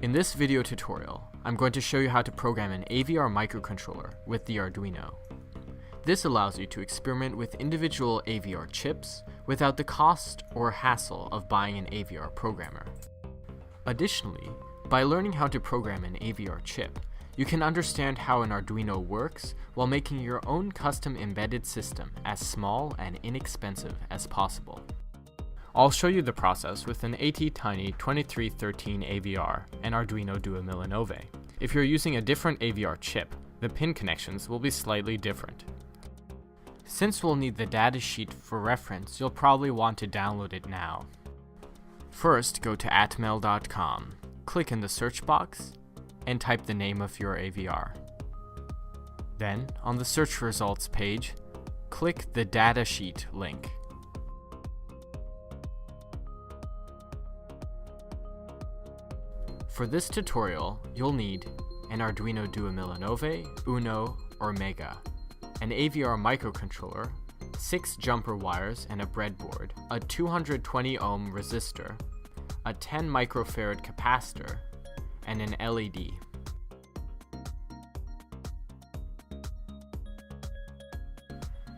In this video tutorial, I'm going to show you how to program an AVR microcontroller with the Arduino. This allows you to experiment with individual AVR chips without the cost or hassle of buying an AVR programmer. Additionally, by learning how to program an AVR chip, you can understand how an Arduino works while making your own custom embedded system as small and inexpensive as possible. I'll show you the process with an ATtiny 2313 AVR and Arduino Duo Millenove. If you're using a different AVR chip, the pin connections will be slightly different. Since we'll need the datasheet for reference, you'll probably want to download it now. First, go to atmel.com, click in the search box, and type the name of your AVR. Then, on the search results page, click the datasheet link. For this tutorial, you'll need an Arduino Duo Millenove, Uno, or Mega, an AVR microcontroller, 6 jumper wires and a breadboard, a 220 ohm resistor, a 10 microfarad capacitor, and an LED.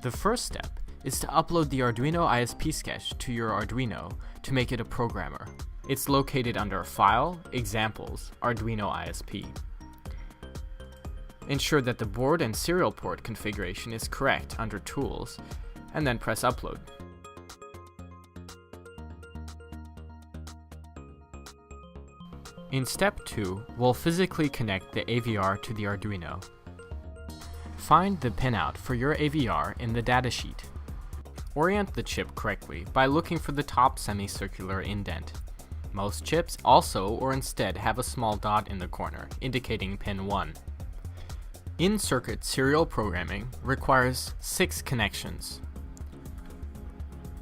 The first step is to upload the Arduino ISP sketch to your Arduino to make it a programmer. It's located under File, Examples, Arduino ISP. Ensure that the board and serial port configuration is correct under Tools, and then press Upload. In step 2, we'll physically connect the AVR to the Arduino. Find the pinout for your AVR in the datasheet. Orient the chip correctly by looking for the top semicircular indent. Most chips also or instead have a small dot in the corner, indicating pin 1. In-circuit serial programming requires 6 connections.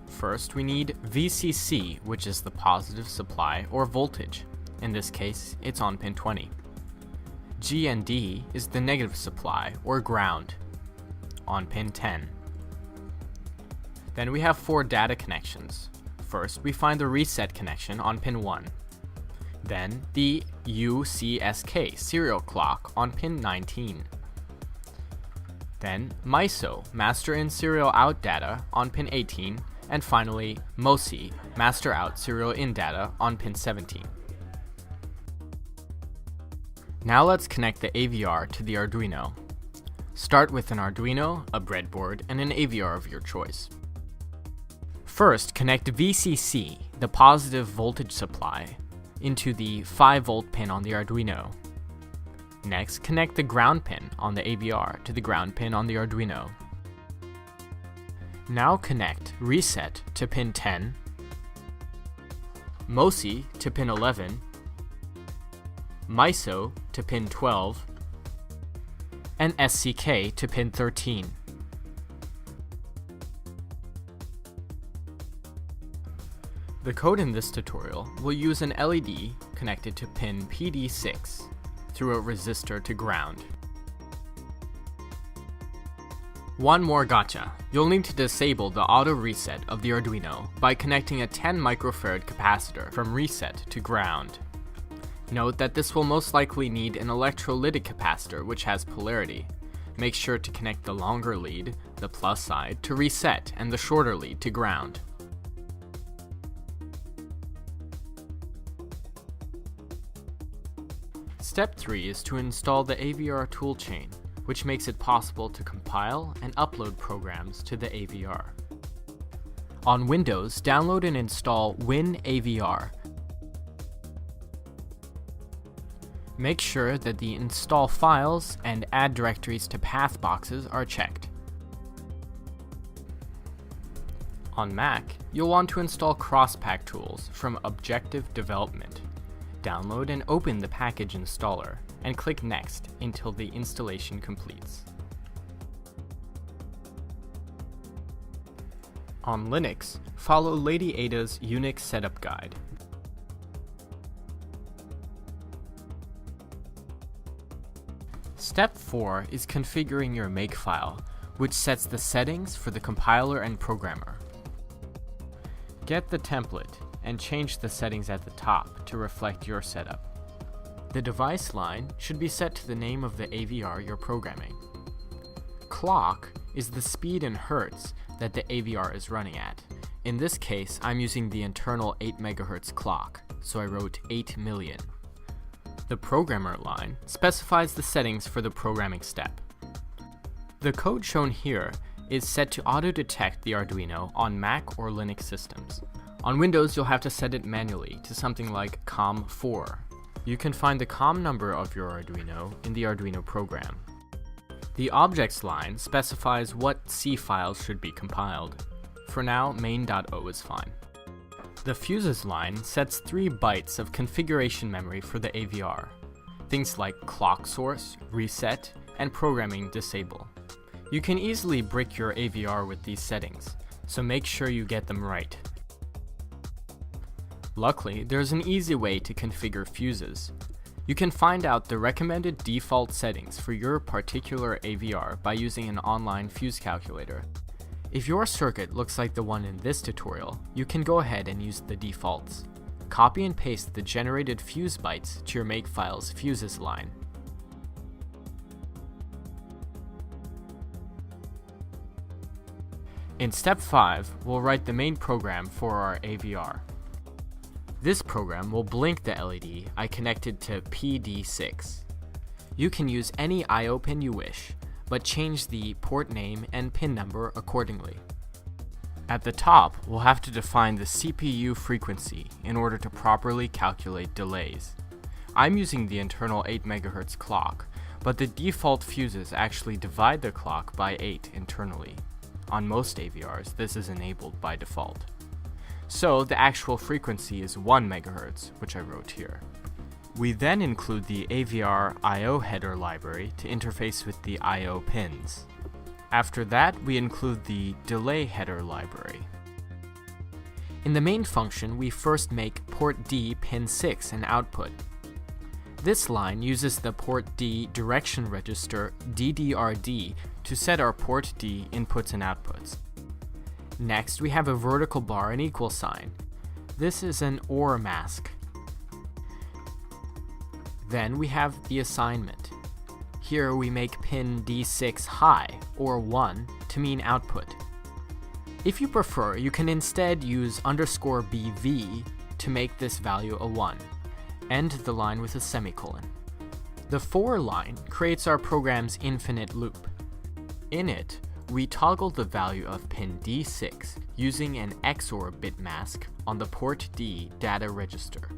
First, we need VCC, which is the positive supply or voltage. In this case, it's on pin 20. G and D is the negative supply or ground, on pin 10. Then we have 4 data connections. First, we find the reset connection on pin 1. Then, the UCSK serial clock on pin 19. Then, MISO, master in serial out data, on pin 18. And finally, MOSI, master out serial in data, on pin 17. Now let's connect the AVR to the Arduino. Start with an Arduino, a breadboard, and an AVR of your choice. First, connect VCC, the positive voltage supply, into the 5-volt pin on the Arduino. Next, connect the ground pin on the AVR to the ground pin on the Arduino. Now connect reset to pin 10, MOSI to pin 11, MISO to pin 12, and SCK to pin 13. The code in this tutorial will use an LED connected to pin PD6 through a resistor to ground. One more gotcha. You'll need to disable the auto reset of the Arduino by connecting a 10 microfarad capacitor from reset to ground. Note that this will most likely need an electrolytic capacitor which has polarity. Make sure to connect the longer lead, the plus side, to reset and the shorter lead to ground. Step 3 is to install the AVR toolchain, which makes it possible to compile and upload programs to the AVR. On Windows, download and install WinAVR. Make sure that the Install Files and Add Directories to Path boxes are checked. On Mac, you'll want to install Crosspack tools from Objective Development. Download and open the package installer, and click Next until the installation completes. On Linux, follow Lady Ada's Unix setup guide. Step 4 is configuring your makefile, which sets the settings for the compiler and programmer. Get the template and change the settings at the top to reflect your setup. The device line should be set to the name of the AVR you're programming. Clock is the speed in hertz that the AVR is running at. In this case, I'm using the internal 8 MHz clock, so I wrote 8 million. The programmer line specifies the settings for the programming step. The code shown here is set to auto-detect the Arduino on Mac or Linux systems. On Windows, you'll have to set it manually to something like COM4. You can find the COM number of your Arduino in the Arduino program. The objects line specifies what C files should be compiled. For now, main.o is fine. The fuses line sets 3 bytes of configuration memory for the AVR. Things like clock source, reset, and programming disable. You can easily brick your AVR with these settings, so make sure you get them right. Luckily, there's an easy way to configure fuses. You can find out the recommended default settings for your particular AVR by using an online fuse calculator. If your circuit looks like the one in this tutorial, you can go ahead and use the defaults. Copy and paste the generated fuse bytes to your makefile's fuses line. In step 5, we'll write the main program for our AVR. This program will blink the LED I connected to PD6. You can use any I/O pin you wish, but change the port name and pin number accordingly. At the top, we'll have to define the CPU frequency in order to properly calculate delays. I'm using the internal 8 MHz clock, but the default fuses actually divide the clock by 8 internally. On most AVRs, this is enabled by default. So the actual frequency is 1 MHz, which I wrote here. We then include the AVR I/O header library to interface with the I/O pins. After that, we include the delay header library. In the main function, we first make port D pin 6 an output. This line uses the port D direction register DDRD to set our port D inputs and outputs. Next, we have a vertical bar and equal sign. This is an OR mask. Then we have the assignment. Here we make pin D6 high, or 1, to mean output. If you prefer, you can instead use _BV to make this value a 1. End the line with a semicolon. The for line creates our program's infinite loop. In it, we toggle the value of pin D6 using an XOR bit mask on the port D data register.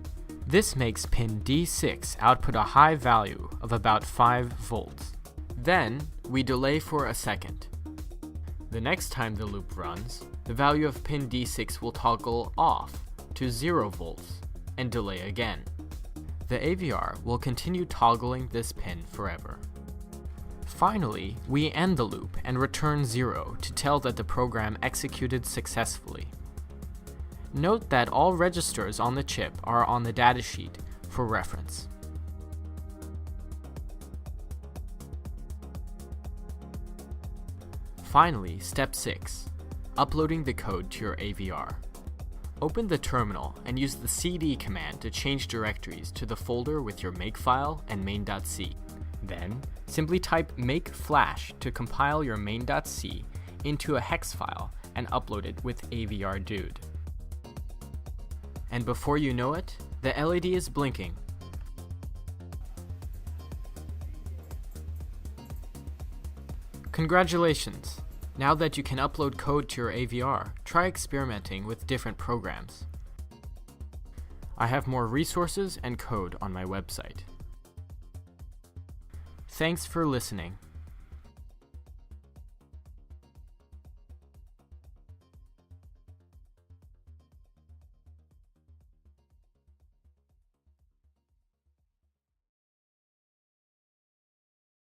This makes pin D6 output a high value of about 5 volts. Then, we delay for a second. The next time the loop runs, the value of pin D6 will toggle off to 0 volts and delay again. The AVR will continue toggling this pin forever. Finally, we end the loop and return 0 to tell that the program executed successfully. Note that all registers on the chip are on the datasheet for reference. Finally, step 6, uploading the code to your AVR. Open the terminal and use the cd command to change directories to the folder with your makefile and main.c. Then, simply type make flash to compile your main.c into a hex file and upload it with AVRDude. And before you know it, the LED is blinking. Congratulations! Now that you can upload code to your AVR, try experimenting with different programs. I have more resources and code on my website. Thanks for listening.